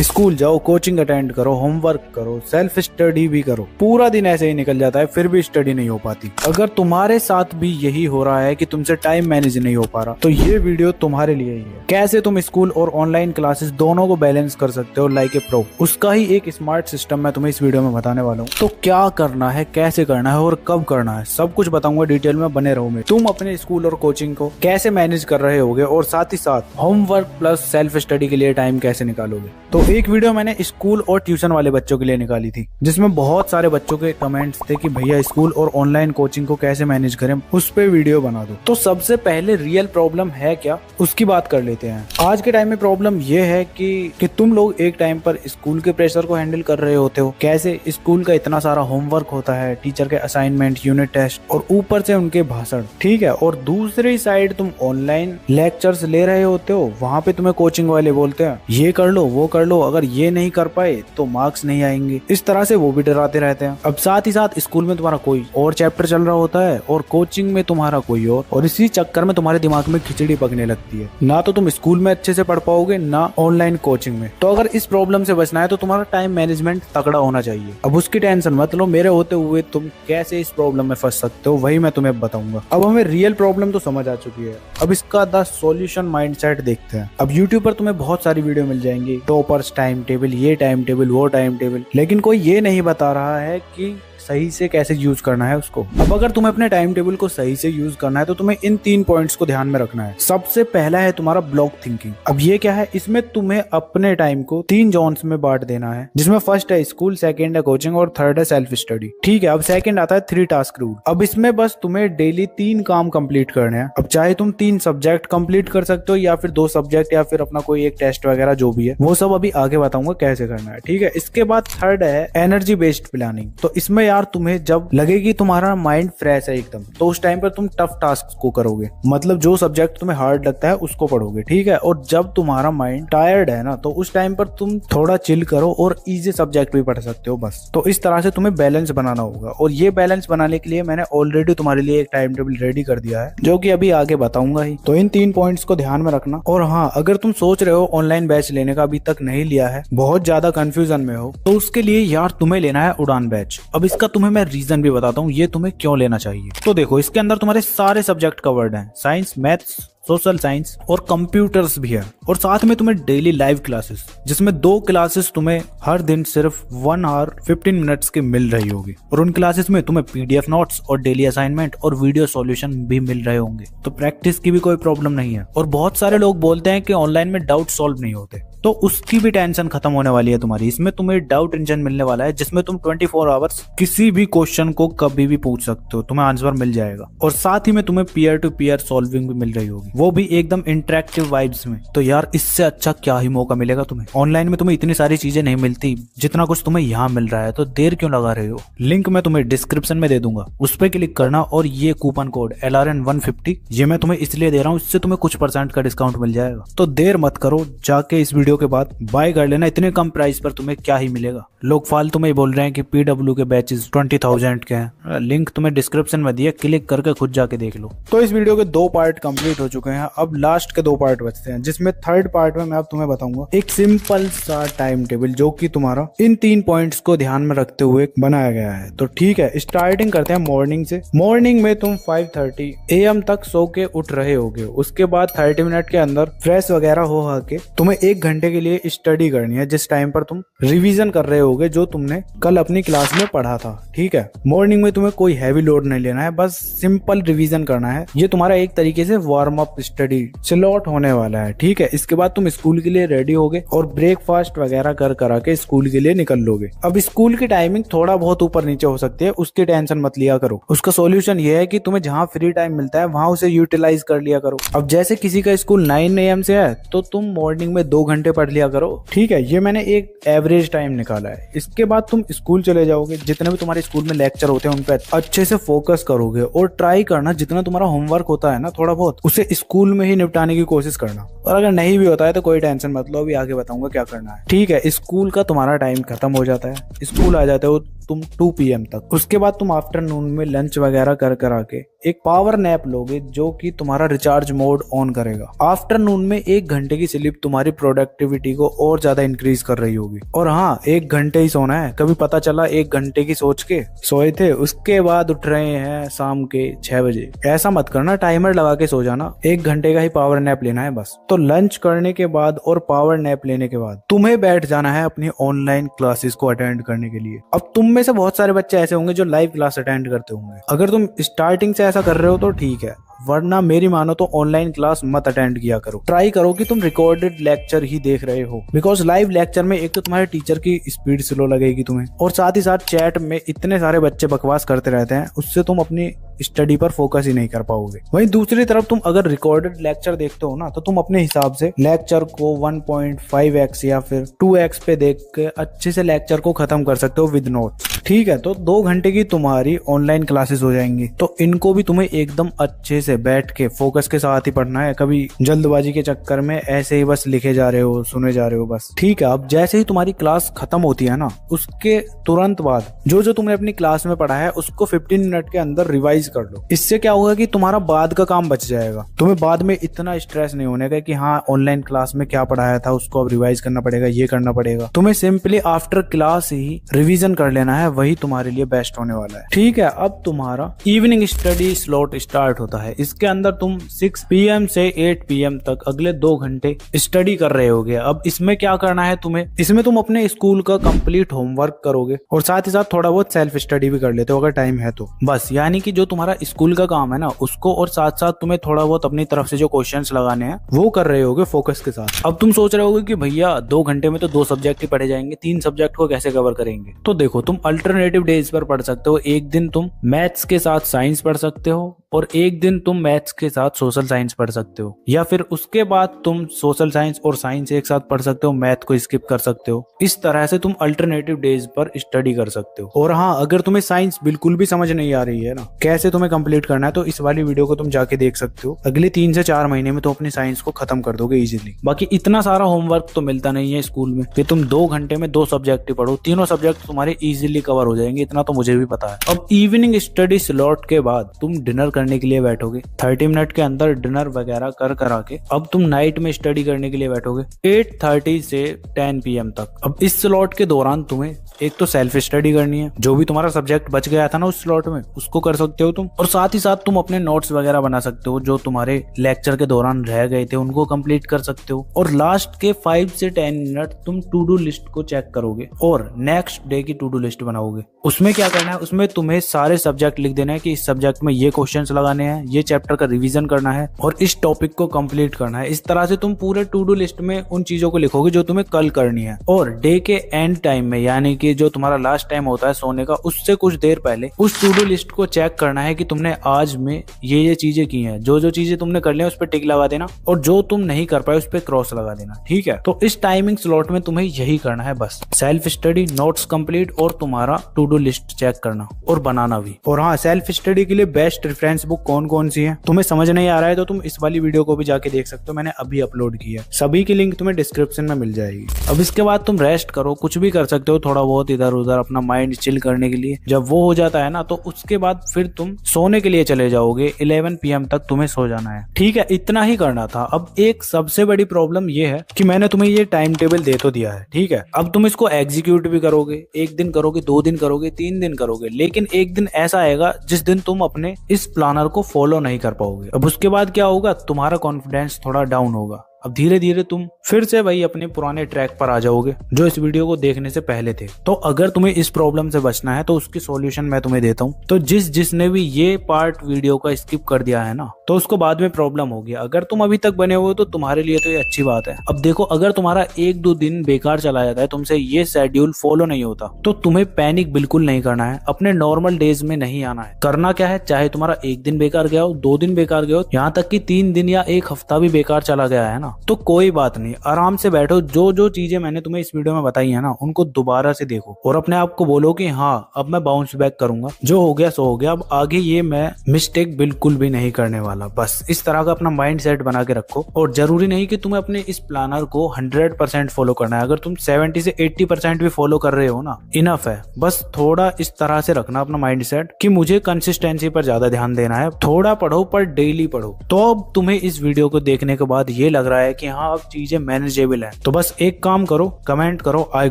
School जाओ, coaching attend करो, homework करो, सेल्फ स्टडी भी करो, पूरा दिन ऐसे ही निकल जाता है, फिर भी स्टडी नहीं हो पाती। अगर तुम्हारे साथ भी यही हो रहा है कि तुमसे टाइम मैनेज नहीं हो पा रहा, तो ये वीडियो तुम्हारे लिए ही है। कैसे तुम स्कूल और ऑनलाइन क्लासेस दोनों को बैलेंस कर सकते हो लाइक ए प्रो, उसका ही एक स्मार्ट सिस्टम मैं तुम्हें इस वीडियो में बताने वाला हूँ। तो क्या करना है, कैसे करना है और कब करना है, सब कुछ बताऊंगा डिटेल में, बने रहो। में तुम अपने स्कूल और कोचिंग को कैसे मैनेज कर रहे होगे और साथ ही साथ होमवर्क प्लस सेल्फ स्टडी के लिए टाइम कैसे निकालोगे। तो एक वीडियो मैंने स्कूल और ट्यूशन वाले बच्चों के लिए निकाली थी, जिसमें बहुत सारे बच्चों के कमेंट्स थे कि भैया स्कूल और ऑनलाइन कोचिंग को कैसे मैनेज करें, उस पे वीडियो बना दो। तो सबसे पहले रियल प्रॉब्लम है क्या, उसकी बात कर लेते हैं। आज के टाइम में प्रॉब्लम ये है कि तुम लोग एक टाइम पर स्कूल के प्रेशर को हैंडल कर रहे होते हो, कैसे स्कूल का इतना सारा होमवर्क होता है, टीचर के असाइनमेंट, यूनिट टेस्ट और ऊपर से उनके भाषण, ठीक है। और दूसरी साइड तुम ऑनलाइन लेक्चर्स ले रहे होते हो, वहाँ पे तुम्हें कोचिंग वाले बोलते हैं ये कर लो, वो कर लो, अगर ये नहीं कर पाए तो मार्क्स नहीं आएंगे। इस तरह से वो भी डराते रहते हैं। अब साथ ही साथ स्कूल में तुम्हारा कोई और चैप्टर चल रहा होता है और कोचिंग में तुम्हारा कोई और इसी चक्कर में तुम्हारे दिमाग में खिचड़ी पकने लगती है। ना तो तुम स्कूल में अच्छे से पढ़ पाओगे, ना ऑनलाइन कोचिंग में। तो अगर इस प्रॉब्लम से बचना है तो तुम्हारा टाइम मैनेजमेंट तगड़ा होना चाहिए। अब उसकी टेंशन मत लो, मेरे होते हुए तुम कैसे इस प्रॉब्लम में फंस सकते हो वही मैं तुम्हें बताऊंगा। अब हमें रियल प्रॉब्लम तो समझ आ चुकी है, अब इसका द सॉल्यूशन माइंडसेट देखते हैं। अब यूट्यूब पर तुम्हें बहुत सारी वीडियो मिल जाएंगी, टॉपर्स टाइम टेबल, ये टाइम टेबल, वो टाइम टेबल, लेकिन कोई ये नहीं बता रहा है कि सही से कैसे यूज करना है उसको। अब अगर तुम्हें अपने टाइम टेबल को सही से यूज करना है तो तुम्हें इन 3 पॉइंट्स को ध्यान में रखना है। सबसे पहला है तुम्हारा ब्लॉक थिंकिंग। अब ये क्या है, इसमें तुम्हें अपने टाइम को 3 जोन्स में बांट देना है, जिसमें फर्स्ट है स्कूल, सेकंड है कोचिंग और थर्ड है सेल्फ स्टडी, ठीक है। अब सेकंड आता है 3 टास्क रूल। अब इसमें बस तुम्हें डेली 3 काम कंप्लीट करने हैं। अब चाहे तुम 3 सब्जेक्ट कंप्लीट कर सकते हो या फिर 2 सब्जेक्ट या फिर अपना कोई एक टेस्ट वगैरह, जो भी है वो सब अभी आगे बताऊंगा कैसे करना है, ठीक है। इसके बाद थर्ड है एनर्जी बेस्ड प्लानिंग। तो इसमें यार तुम्हें जब लगे कि तुम्हारा माइंड फ्रेश है एकदम, तो उस टाइम पर तुम टफ टास्क को करोगे, मतलब जो सब्जेक्ट तुम्हें हार्ड लगता है उसको पढ़ोगे, ठीक है। और जब तुम्हारा माइंड टायर्ड है ना, तो उस टाइम पर तुम थोड़ा चिल करो और इजी सब्जेक्ट भी पढ़ सकते हो बस। तो इस तरह से तुम्हें बैलेंस बनाना होगा, और ये बैलेंस बनाने के लिए मैंने ऑलरेडी तुम्हारे लिए एक टाइम टेबल रेडी कर दिया है, जो कि अभी आगे बताऊंगा ही। तो इन 3 पॉइंट्स को ध्यान में रखना। और हाँ, अगर तुम सोच रहे हो ऑनलाइन बैच लेने का, अभी तक नहीं लिया है, बहुत ज्यादा कंफ्यूजन में हो, तो उसके लिए यार तुम्हें लेना है उड़ान बैच। अब इसका तुम्हें मैं रीजन भी बताता हूँ ये तुम्हें क्यों लेना चाहिए। तो देखो, इसके अंदर तुम्हारे सारे सब्जेक्ट कवर्ड हैं, साइंस, मैथ्स, सोशल साइंस और कंप्यूटर्स भी है। और साथ में तुम्हें डेली लाइव क्लासेस, जिसमें 2 क्लासेस तुम्हें हर दिन सिर्फ 1 आवर 15 मिनट्स की मिल रही होगी। और उन क्लासेस में तुम्हें पीडीएफ नोट्स और डेली असाइनमेंट और वीडियो सॉल्यूशन भी मिल रहे होंगे। तो प्रैक्टिस की भी कोई प्रॉब्लम नहीं है। और बहुत सारे लोग बोलते हैं कि ऑनलाइन में डाउट सॉल्व नहीं होते, तो उसकी भी टेंशन खत्म होने वाली है तुम्हारी। इसमें तुम्हें डाउट इंजन मिलने वाला है, जिसमें तुम 24 आवर्स किसी भी क्वेश्चन को कभी भी पूछ सकते हो, तुम्हें आंसर मिल जाएगा। और साथ ही में तुम्हें पीयर टू पीयर सॉल्विंग भी मिल रही होगी, वो भी एकदम इंटरेक्टिव वाइब्स में। तो यार इससे अच्छा क्या ही मौका मिलेगा तुम्हें। ऑनलाइन में तुम्हें इतनी सारी चीजें नहीं मिलती जितना कुछ तुम्हें यहाँ मिल रहा है, तो देर क्यों लगा रहे हो। लिंक मैं तुम्हें डिस्क्रिप्शन में दे दूंगा, उस पर क्लिक करना, और ये कूपन कोड LRN150 ये मैं तुम्हें इसलिए दे रहा हूँ, इससे तुम्हें कुछ % का डिस्काउंट मिल जाएगा। तो देर मत करो, जाके इस वीडियो के बाद बाय कर लेना। इतने कम प्राइस पर तुम्हें क्या ही मिलेगा। लोग फालतू में बोल रहे हैं कि PW के बैचेस 20,000 के हैं, लिंक तुम्हें डिस्क्रिप्शन में दिया, क्लिक करके खुद जाके देख लो। तो इस वीडियो के 2 पार्ट कंप्लीट हो चुके हैं, अब लास्ट के 2 पार्ट बचते हैं, जिसमें थर्ड पार्ट में मैं अब तुम्हें बताऊंगा एक सिंपल सा टाइम टेबल, जो कि तुम्हारा इन 3 पॉइंट्स को ध्यान में रखते हुए बनाया गया है। तो ठीक है, स्टार्टिंग करते हैं मॉर्निंग से। मॉर्निंग में तुम 5:30 AM तक सो के उठ रहे होगे। उसके बाद 30 मिनट के अंदर फ्रेश वगैरह हो के तुम्हें 1 घंटे के लिए स्टडी करनी है, जिस टाइम पर तुम रिवीजन कर रहे होगे जो तुमने कल अपनी क्लास में पढ़ा था, ठीक है। मॉर्निंग में तुम्हें कोई हैवी लोड नहीं लेना है, बस सिंपल रिवीजन करना है। ये तुम्हारा एक तरीके से वार्म अप स्टडी स्लॉट होने वाला है, ठीक है। इसके बाद तुम स्कूल के लिए रेडी होगे और ब्रेकफास्ट वगैरह करा के स्कूल के लिए निकल लोगे। अब स्कूल की टाइमिंग थोड़ा बहुत ऊपर नीचे हो सकती है, उसकी टेंशन मत लिया करो। उसका सोल्यूशन ये है कि तुम्हें जहाँ फ्री टाइम मिलता है वहां उसे यूटिलाइज कर लिया करो। अब जैसे किसी का स्कूल 9 AM से है, तो तुम मॉर्निंग में 2 घंटे पढ़ लिया करो, ठीक है। ये मैंने एक एवरेज टाइम निकाला है। इसके बाद तुम स्कूल चले जाओगे, जितने भी तुम्हारे स्कूल में लेक्चर होते हैं उन पे अच्छे से फोकस करोगे और ट्राई करना जितना तुम्हारा होमवर्क होता है ना थोड़ा बहुत, उसे स्कूल में ही निपटाने की कोशिश करना। और अगर नहीं भी होता है तो कोई टेंशन मत लो, अभी आगे बताऊंगा क्या करना है, ठीक है। स्कूल का तुम्हारा टाइम खत्म हो जाता है, स्कूल आ जाते हो तुम 2 PM तक। उसके बाद तुम आफ्टरनून में लंच वगैरह कर आके एक पावर नैप लोगे जो कि तुम्हारा रिचार्ज मोड ऑन करेगा। आफ्टरनून में 1 घंटे की स्लीप तुम्हारी प्रोडक्टिविटी को और ज्यादा इंक्रीज कर रही होगी। और हाँ, 1 घंटे ही सोना है। कभी पता चला 1 घंटे की सोच के सोए थे, उसके बाद उठ रहे हैं शाम के 6 बजे। ऐसा मत करना, टाइमर लगा के सो जाना। 1 घंटे का ही पावर नैप लेना है बस। तो लंच करने के बाद और पावर नैप लेने के बाद तुम्हें बैठ जाना है अपनी ऑनलाइन क्लासेस को अटेंड करने के लिए। अब तुम में से बहुत सारे बच्चे ऐसे होंगे जो लाइव क्लास अटेंड करते होंगे। अगर तुम स्टार्टिंग से ऐसा कर रहे हो तो ठीक है, वरना मेरी मानो तो ऑनलाइन क्लास मत अटेंड किया करो। ट्राई करो कि तुम रिकॉर्डेड लेक्चर ही देख रहे हो, बिकॉज लाइव लेक्चर में एक तो तुम्हारे टीचर की स्पीड स्लो लगेगी तुम्हें, और साथ ही साथ चैट में इतने सारे बच्चे बकवास करते रहते हैं, उससे तुम अपनी स्टडी पर फोकस ही नहीं कर पाओगे। वहीं दूसरी तरफ तुम अगर रिकॉर्डेड लेक्चर देखते हो ना, तो तुम अपने हिसाब से लेक्चर को 1.5x या फिर 2x पे देख के अच्छे से लेक्चर को खत्म कर सकते हो विद नोट्स। ठीक है, तो 2 घंटे की तुम्हारी ऑनलाइन क्लासेस हो जाएंगी। तो इनको भी तुम्हें एकदम अच्छे से बैठ के फोकस के साथ ही पढ़ना है। कभी जल्दबाजी के चक्कर में ऐसे ही बस लिखे जा रहे हो, सुने जा रहे हो बस। ठीक है, अब जैसे ही तुम्हारी क्लास खत्म होती है ना, उसके तुरंत बाद जो जो तुमने अपनी क्लास में पढ़ा है उसको 15 मिनट के अंदर रिवाइज कर लो। इससे क्या होगा कि तुम्हारा बाद का काम बच जाएगा। तुम्हें बाद में इतना स्ट्रेस नहीं होने का कि हाँ ऑनलाइन क्लास में क्या पढ़ाया था उसको अब रिवाइज करना पड़ेगा, ये करना पड़ेगा। तुम्हें सिंपली आफ्टर क्लास ही रिवीजन कर लेना है, वही तुम्हारे लिए बेस्ट होने वाला है। ठीक है, अब तुम्हारा इवनिंग स्टडी स्लॉट स्टार्ट होता है। इसके अंदर तुम 6 PM से 8 PM तक अगले 2 घंटे स्टडी कर रहे होगे। अब इसमें क्या करना है तुम्हें, इसमें तुम अपने स्कूल का कंप्लीट होमवर्क करोगे और साथ ही साथ थोड़ा बहुत सेल्फ स्टडी भी कर लेते हो अगर टाइम है तो। बस यानी कि जो तुम्हारा स्कूल का काम है ना उसको, और साथ साथ तुम्हें थोड़ा बहुत अपनी तरफ से जो क्वेश्चंस लगाने हैं वो कर रहे होगे फोकस के साथ। अब तुम सोच रहे होगे कि भैया 2 घंटे में तो 2 सब्जेक्ट ही पढ़े जाएंगे, 3 सब्जेक्ट को कैसे कवर करेंगे। तो देखो, तुम अल्टरनेटिव डेज पर पढ़ सकते हो। एक दिन तुम मैथ्स के साथ साइंस पढ़ सकते हो और एक दिन तुम मैथ्स के साथ सोशल साइंस पढ़ सकते हो, या फिर उसके बाद तुम सोशल साइंस और साइंस एक साथ पढ़ सकते हो, मैथ को स्किप कर सकते हो। इस तरह से तुम अल्टरनेटिव डेज पर स्टडी कर सकते हो। और हाँ, अगर तुम्हें साइंस बिल्कुल भी समझ नहीं आ रही है ना कैसे तुम्हें कंप्लीट करना है, तो इस वाली वीडियो को तुम जाके देख सकते हो। अगले 3 से 4 महीने में तो अपनी साइंस को खत्म कर दोगे इजीली। बाकी इतना सारा होमवर्क तो मिलता नहीं है स्कूल में कि तुम 2 घंटे में 2 सब्जेक्ट ही पढ़ो। तीनों सब्जेक्ट तुम्हारे इजीली कवर हो जाएंगे, इतना तो मुझे भी पता है। अब इवनिंग स्टडी स्लॉट के बाद तुम डिनर करने के लिए बैठोगे। 30 मिनट के अंदर डिनर वगैरह कर आके अब तुम नाइट में स्टडी करने के लिए बैठोगे 8:30 से 10 PM तक। अब इस स्लॉट के दौरान तुम्हें एक तो सेल्फ स्टडी करनी है, जो भी तुम्हारा सब्जेक्ट बच गया था ना उस स्लॉट में उसको कर सकते हो तुम, और साथ ही साथ तुम अपने नोट्स वगैरह बना सकते हो जो तुम्हारे लेक्चर के दौरान रह गए थे उनको कंप्लीट कर सकते हो। और लास्ट के 5 से 10 मिनट तुम टू डू लिस्ट को चेक करोगे और नेक्स्ट डे की टू डू लिस्ट बनाओगे। उसमें क्या करना है, उसमें तुम्हें सारे सब्जेक्ट लिख देना है कि इस सब्जेक्ट में ये क्वेश्चंस लगाने हैं, ये चैप्टर का रिवीजन करना है और इस टॉपिक को कंप्लीट करना है। इस तरह से तुम पूरे टू डू लिस्ट में उन चीजों को लिखोगे जो तुम्हें कल करनी है। और डे के एंड टाइम में, यानी कि जो तुम्हारा लास्ट टाइम होता है सोने का, उससे कुछ देर पहले उस टू डू लिस्ट को चेक करना है कि तुमने आज में ये चीजें की हैं। जो जो चीजें तुमने कर ली उस पर टिक लगा देना और जो तुम नहीं कर पाए उस पर क्रॉस लगा देना। ठीक है, तो इस टाइमिंग स्लॉट में तुम्हें यही करना है बस, सेल्फ स्टडी, नोट्स कंप्लीट और तुम्हारा टू डू लिस्ट चेक करना और बनाना भी। और हाँ, सेल्फ स्टडी के लिए बेस्ट रेफरेंस बुक कौन कौन सी है तुम्हें समझ नहीं आ रहा है तो तुम इस वाली वीडियो को भी जाके देख सकते हो, मैंने अभी अपलोड किया। सभी की लिंक तुम्हें डिस्क्रिप्शन में मिल जाएगी। अब इसके बाद तुम रेस्ट करो, कुछ भी कर सकते हो थोड़ा बहुत इधर उधर अपना माइंड चिल करने के लिए। जब वो हो जाता है ना तो उसके बाद फिर तुम सोने के लिए चले जाओगे। 11 PM तक तुम्हें सो जाना है। ठीक है, इतना ही करना था। अब एक सबसे बड़ी प्रॉब्लम ये है कि मैंने तुम्हें ये टाइम टेबल दे तो दिया है, ठीक है, अब तुम इसको एग्जीक्यूट भी करोगे। 1 दिन करोगे, 2 दिन करोगे, 3 दिन करोगे, लेकिन एक दिन ऐसा आएगा जिस दिन तुम अपने इस प्लानर को फॉलो नहीं कर पाओगे। अब उसके बाद क्या होगा, तुम्हारा कॉन्फिडेंस थोड़ा डाउन होगा। अब धीरे धीरे तुम फिर से वही अपने पुराने ट्रैक पर आ जाओगे जो इस वीडियो को देखने से पहले थे। तो अगर तुम्हें इस प्रॉब्लम से बचना है तो उसकी सॉल्यूशन मैं तुम्हें देता हूँ। तो जिसने भी ये पार्ट वीडियो का स्किप कर दिया है ना, तो उसको बाद में प्रॉब्लम होगी। अगर तुम अभी तक बने हुए तो तुम्हारे लिए तो ये अच्छी बात है। अब देखो, अगर तुम्हारा 1-2 दिन बेकार चला जाता है, तुमसे ये शेड्यूल फॉलो नहीं होता, तो तुम्हें पैनिक बिल्कुल नहीं करना है। अपने नॉर्मल डेज में नहीं आना है। करना क्या है, चाहे तुम्हारा 1 दिन बेकार गया हो, 2 दिन बेकार गया हो, यहाँ तक कि 3 दिन या 1 हफ्ता भी बेकार चला गया है ना, ना, तो कोई बात नहीं, आराम से बैठो, जो जो चीजें मैंने तुम्हें इस वीडियो में बताई है ना उनको दोबारा से देखो और अपने आप को बोलो कि हाँ अब मैं बाउंस बैक करूंगा, जो हो गया सो हो गया, अब आगे ये मैं मिस्टेक बिल्कुल भी नहीं करने वाला। बस इस तरह का अपना माइंड सेट बना के रखो। और जरूरी नहीं कि तुम्हें अपने इस प्लानर को 100% फॉलो करना है, अगर तुम 70 से 80% भी फॉलो कर रहे हो ना, इनफ है। बस थोड़ा इस तरह से रखना अपना माइंड सेट कि मुझे कंसिस्टेंसी पर ज्यादा ध्यान देना है, थोड़ा पढ़ो पर डेली पढ़ो। तो अब तुम्हें इस वीडियो को देखने के बाद ये लग रहा है कि हाँ अब चीजें मैनेजेबल है, तो बस एक काम करो, कमेंट करो आई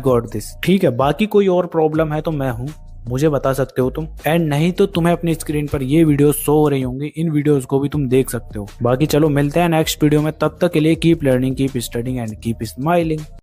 गॉट दिस, ठीक है। बाकी कोई और प्रॉब्लम है तो मैं हूँ, मुझे बता सकते हो तुम, एंड नहीं तो तुम्हें अपनी स्क्रीन पर ये वीडियो शो हो रही होंगी, इन वीडियोस को भी तुम देख सकते हो। बाकी चलो मिलते हैं नेक्स्ट वीडियो में, तब तक के लिए keep learning, keep studying and keep smiling.